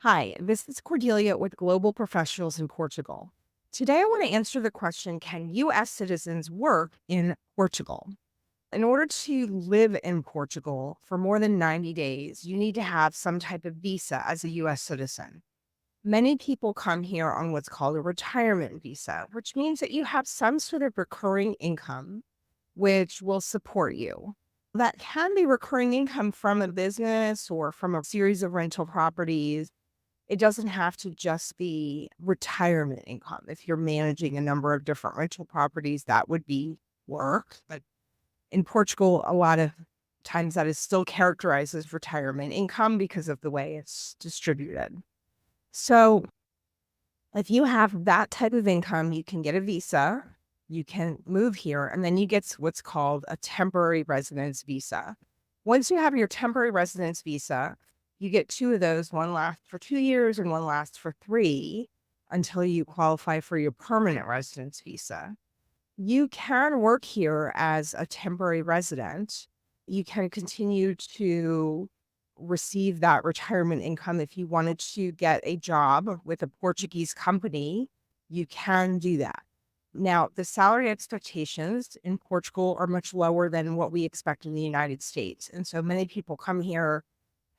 Hi, this is Cordelia with Global Professionals in Portugal. Today, I want to answer the question: can U.S. citizens work in Portugal? In order to live in Portugal for more than 90 days, you need to have some type of visa as a U.S. citizen. Many people come here on what's called a retirement visa, which means that you have some sort of recurring income which will support you. That can be recurring income from a business or from a series of rental properties. It doesn't have to just be retirement income. If you're managing a number of different rental properties, that would be work. But in Portugal, a lot of times that is still characterized as retirement income because of the way it's distributed. So if you have that type of income, you can get a visa, you can move here, and then you get what's called a temporary residence visa. Once you have your temporary residence visa, you get two of those. One lasts for 2 years and one lasts for three until you qualify for your permanent residence visa. You can work here as a temporary resident. You can continue to receive that retirement income. If you wanted to get a job with a Portuguese company, you can do that. Now, the salary expectations in Portugal are much lower than what we expect in the United States. And so many people come here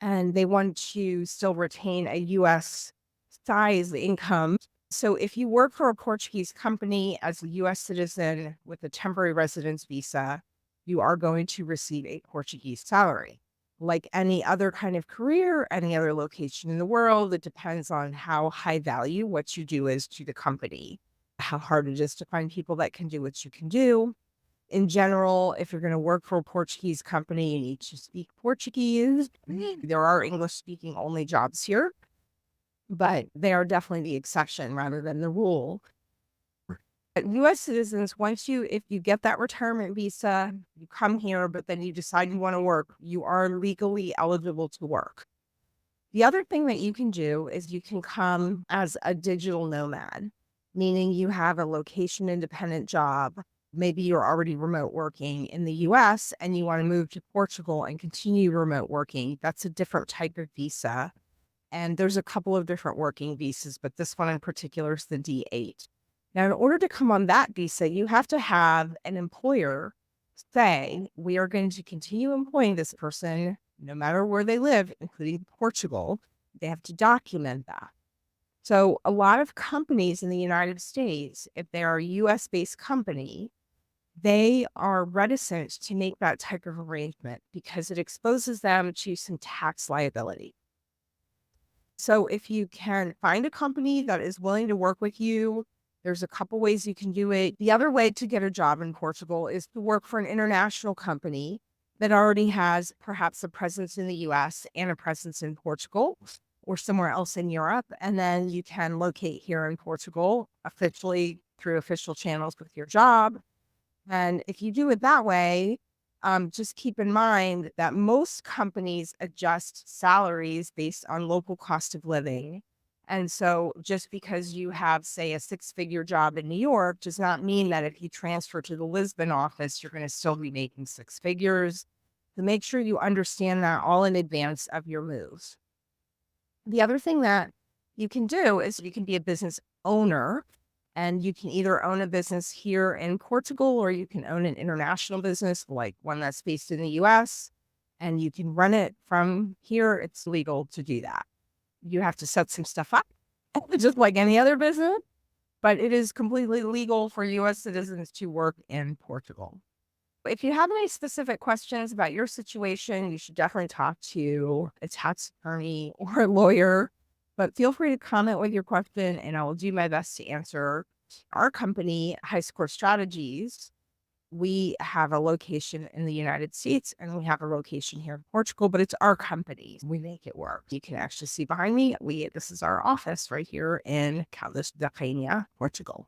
and they want to still retain a US size income. So if you work for a Portuguese company as a US citizen with a temporary residence visa, you are going to receive a Portuguese salary. Like any other kind of career, any other location in the world, it depends on how high value what you do is to the company, how hard it is to find people that can do what you can do. In general, if you're going to work for a Portuguese company, you need to speak Portuguese. There are English speaking only jobs here, but they are definitely the exception rather than the rule. But US citizens, if you get that retirement visa, you come here, but then you decide you want to work, you are legally eligible to work. The other thing that you can do is you can come as a digital nomad, meaning you have a location independent job. Maybe you're already remote working in the US and you want to move to Portugal and continue remote working. That's a different type of visa. And there's a couple of different working visas, but this one in particular is the D8. Now, in order to come on that visa, you have to have an employer say, we are going to continue employing this person no matter where they live, including Portugal. They have to document that. So a lot of companies in the United States, if they are a US based company, they are reticent to make that type of arrangement because it exposes them to some tax liability. So if you can find a company that is willing to work with you, there's a couple ways you can do it. The other way to get a job in Portugal is to work for an international company that already has perhaps a presence in the US and a presence in Portugal or somewhere else in Europe. And then you can locate here in Portugal officially through official channels with your job. And if you do it that way, just keep in mind that most companies adjust salaries based on local cost of living. And so just because you have, say, a six-figure job in New York does not mean that if you transfer to the Lisbon office, you're going to still be making six figures. So make sure you understand that all in advance of your moves. The other thing that you can do is you can be a business owner. And you can either own a business here in Portugal or you can own an international business, like one that's based in the US, and you can run it from here. It's legal to do that. You have to set some stuff up, just like any other business, but it is completely legal for US citizens to work in Portugal. If you have any specific questions about your situation, you should definitely talk to a tax attorney or a lawyer. But feel free to comment with your question and I will do my best to answer. Our company, High Score Strategies, we have a location in the United States and we have a location here in Portugal, but it's our company. We make it work. You can actually see behind me, this is our office right here in Caldas da Rainha, Portugal.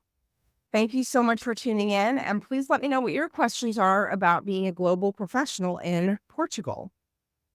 Thank you so much for tuning in, and please let me know what your questions are about being a global professional in Portugal.